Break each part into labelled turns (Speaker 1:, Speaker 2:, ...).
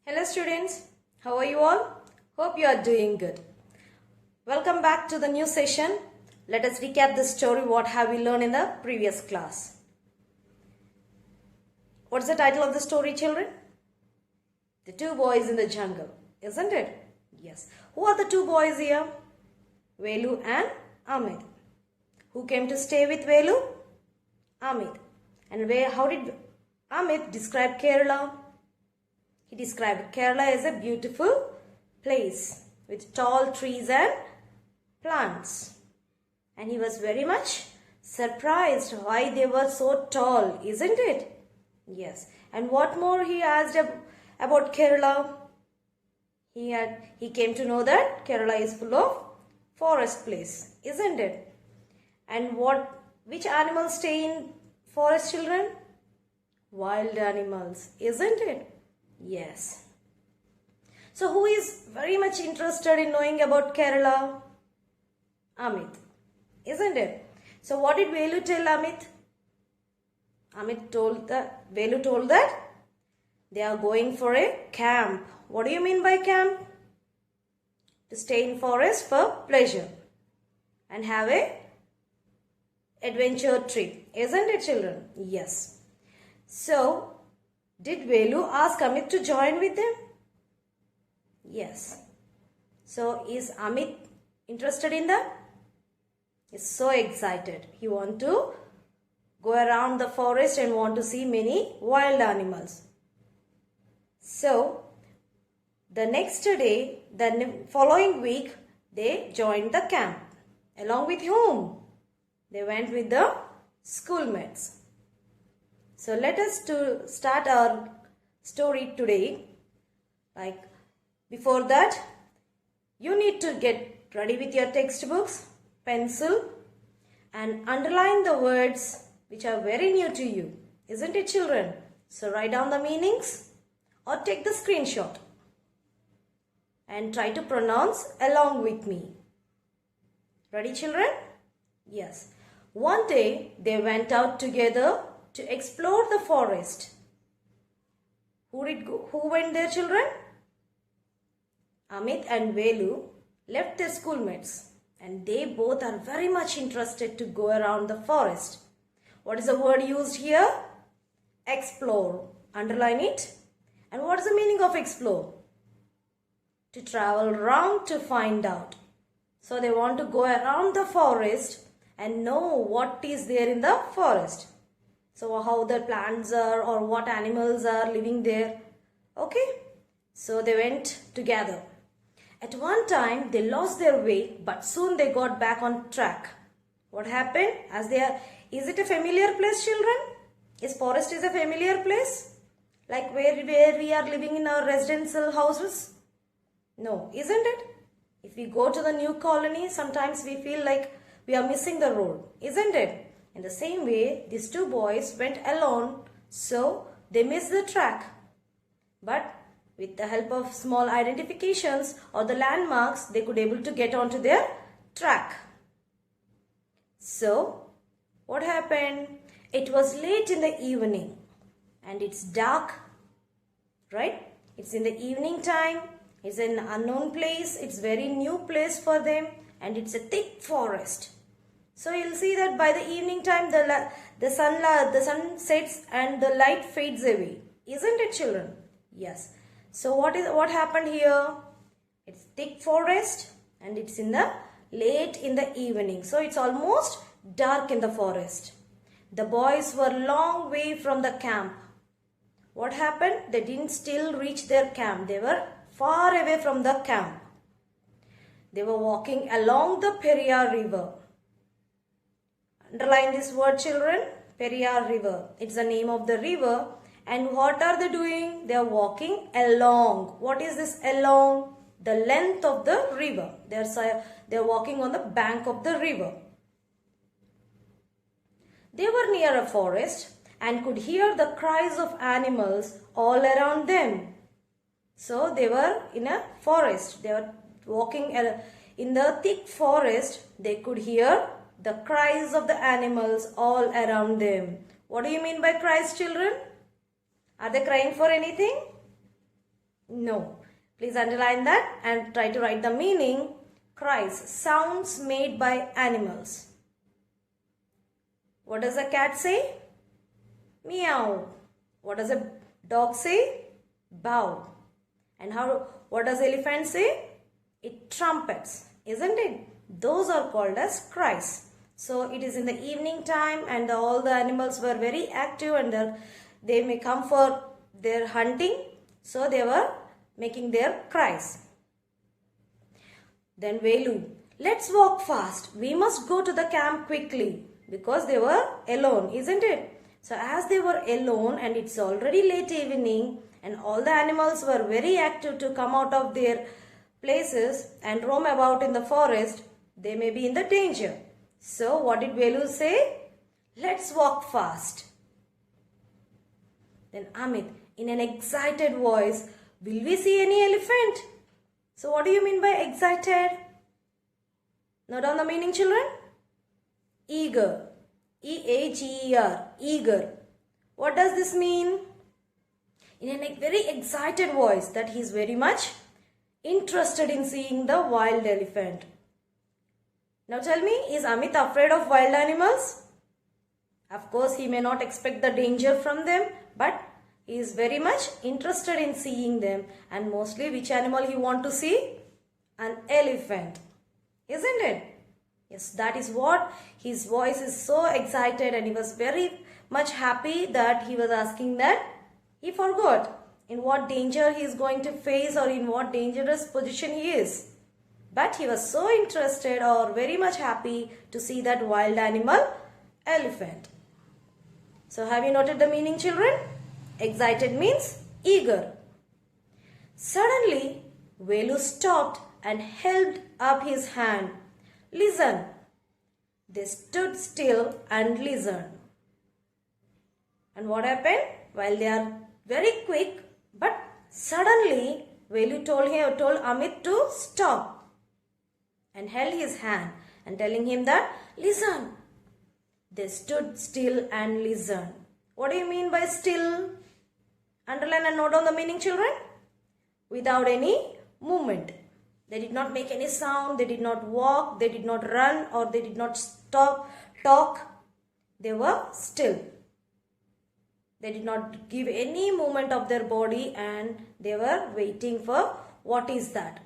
Speaker 1: Hello students, how are you all? Hope you are doing good. Welcome back to the new session. Let us recap the story what have we learned in the previous class. What's the title of the story, children? The Two Boys in the Jungle, isn't it? Yes. Who are the two boys here? Velu and Amit. Who came to stay with Velu? Amit. And how did Amit describe Kerala? He described Kerala as a beautiful place with tall trees and plants. And he was very much surprised why they were so tall, isn't it? Yes. And what more he asked about Kerala? He came to know that Kerala is full of forest place, isn't it? And which animals stay in forest, children? Wild animals, isn't it? Yes. So who is very much interested in knowing about Kerala? Amit, isn't it? So what did Velu tell Amit? Velu told that they are going for a camp. What do you mean by camp? To stay in forest for pleasure and have a adventure trip, isn't it, children? Yes. So did Velu ask Amit to join with them? Yes. So is Amit interested in that? He's so excited. He wants to go around the forest and want to see many wild animals. So the next day, the following week, they joined the camp. Along with whom? They went with the schoolmates. So let us start our story today. Before that, you need to get ready with your textbooks, pencil, and underline the words which are very new to you. Isn't it, children? So write down the meanings or take the screenshot and try to pronounce along with me. Ready, children? Yes. One day they went out together to explore the forest. Who went there, children? Amit and Velu left their schoolmates and they both are very much interested to go around the forest. What is the word used here? Explore. Underline it. And what is the meaning of explore? To travel around to find out. So they want to go around the forest and know what is there in the forest. So how the plants are or what animals are living there. Okay. So they went together. At one time they lost their way, but soon they got back on track. What happened? Is it a familiar place, children? Is forest a familiar place? Like where we are living in our residential houses? No, isn't it? If we go to the new colony, sometimes we feel like we are missing the road, isn't it? In the same way, these two boys went alone, so they missed the track. But with the help of small identifications or the landmarks, they could able to get onto their track. So, what happened? It was late in the evening and it's dark, right? It's in the evening time. It's an unknown place. It's very new place for them and it's a thick forest. So you'll see that by the evening time the sun sets and the light fades away. Isn't it, children? Yes. So what happened here? It's thick forest and it's late in the evening. So it's almost dark in the forest. The boys were long way from the camp. What happened? They didn't still reach their camp. They were far away from the camp. They were walking along the Periyar river. Underline this word, children. Periyar river. It's the name of the river. And what are they doing? They are walking along. What is this along? The length of the river. They are walking on the bank of the river. They were near a forest and could hear the cries of animals all around them. So they were in a forest. They were walking in the thick forest. They could hear the cries of the animals all around them. What do you mean by cries, children? Are they crying for anything? No. Please underline that and try to write the meaning. Cries, sounds made by animals. What does a cat say? Meow. What does a dog say? Bow. And what does elephant say? It trumpets, isn't it? Those are called as cries. So it is in the evening time and all the animals were very active and they may come for their hunting. So they were making their cries. Then Velu, let's walk fast. We must go to the camp quickly, because they were alone, isn't it? So as they were alone and it's already late evening and all the animals were very active to come out of their places and roam about in the forest, they may be in the danger. So what did Velu say? Let's walk fast. Then Amit, in an excited voice, will we see any elephant? So what do you mean by excited? Note down the meaning, children. Eager. E-A-G-E-R. Eager. What does this mean? In a very excited voice, that he is very much interested in seeing the wild elephant. Now tell me, is Amit afraid of wild animals? Of course, he may not expect the danger from them, but he is very much interested in seeing them. And mostly, which animal he want to see? An elephant. Isn't it? Yes, that is what his voice is so excited, and he was very much happy that he was asking that. He forgot in what danger he is going to face or in what dangerous position he is. But he was so interested or very much happy to see that wild animal, elephant. So have you noted the meaning, children? Excited means eager. Suddenly, Velu stopped and held up his hand. Listen. They stood still and listened. And what happened? While they are very quick, but suddenly Velu told Amit to stop and held his hand and telling him that, listen. They stood still and listened. What do you mean by still? Underline and note down the meaning, children. Without any movement. They did not make any sound, they did not walk, they did not run, or they did not stop, talk. They were still. They did not give any movement of their body and they were waiting for what is that.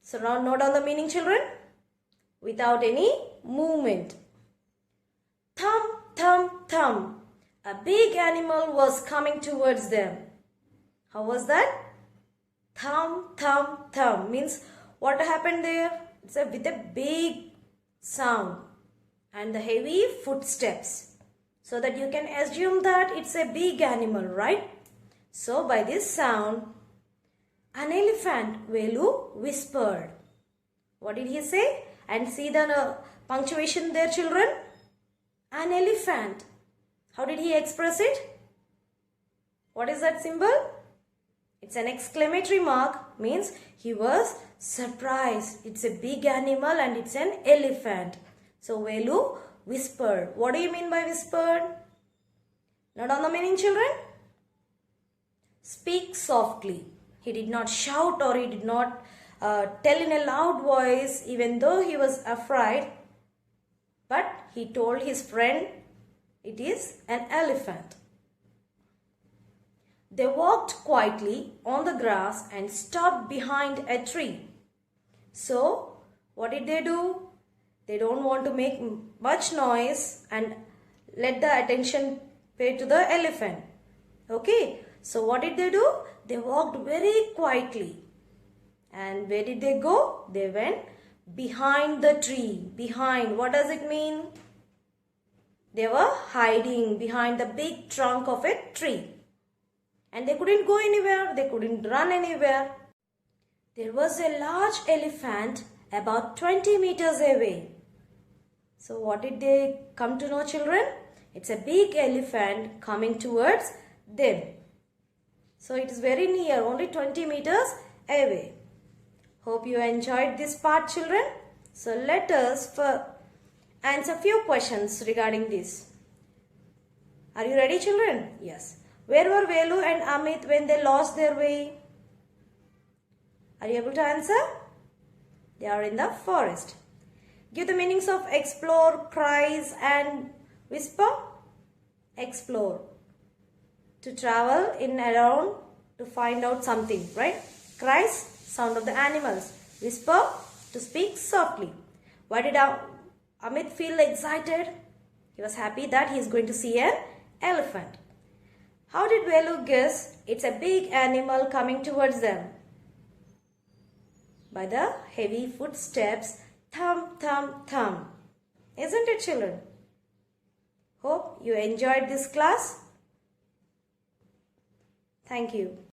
Speaker 1: So now note down the meaning, children. Without any movement. Thump, thump, thump. A big animal was coming towards them. How was that? Thump, thump, thump. Means what happened there? It's with a big sound and the heavy footsteps. So that you can assume that it's a big animal, right? So by this sound, an elephant, Velu whispered. What did he say? And see the punctuation there, children. An elephant. How did he express it? What is that symbol? It's an exclamatory mark. Means he was surprised. It's a big animal and it's an elephant. So Velu whispered. What do you mean by whispered? Note down the meaning, children. Speak softly. He did not shout or he did not tell in a loud voice, even though he was afraid. But he told his friend, it is an elephant. They walked quietly on the grass and stopped behind a tree. So, what did they do? They don't want to make much noise and let the attention pay to the elephant. Okay, so what did they do? They walked very quietly. And where did they go? They went behind the tree. Behind, what does it mean? They were hiding behind the big trunk of a tree. And they couldn't go anywhere. They couldn't run anywhere. There was a large elephant about 20 meters away. So what did they come to know, children? It's a big elephant coming towards them. So it is very near, only 20 meters away. Hope you enjoyed this part, children. So let us answer few questions regarding this. Are you ready, children? Yes. Where were Velu and Amit when they lost their way? Are you able to answer? They are in the forest. Give the meanings of explore, cries and whisper. Explore. To travel in around to find out something, right? Cries, sound of the animals. Whisper, to speak softly. Why did Amit feel excited? He was happy that he is going to see an elephant. How did Velu guess it's a big animal coming towards them? By the heavy footsteps, thump, thump, thump. Isn't it, children? Hope you enjoyed this class. Thank you.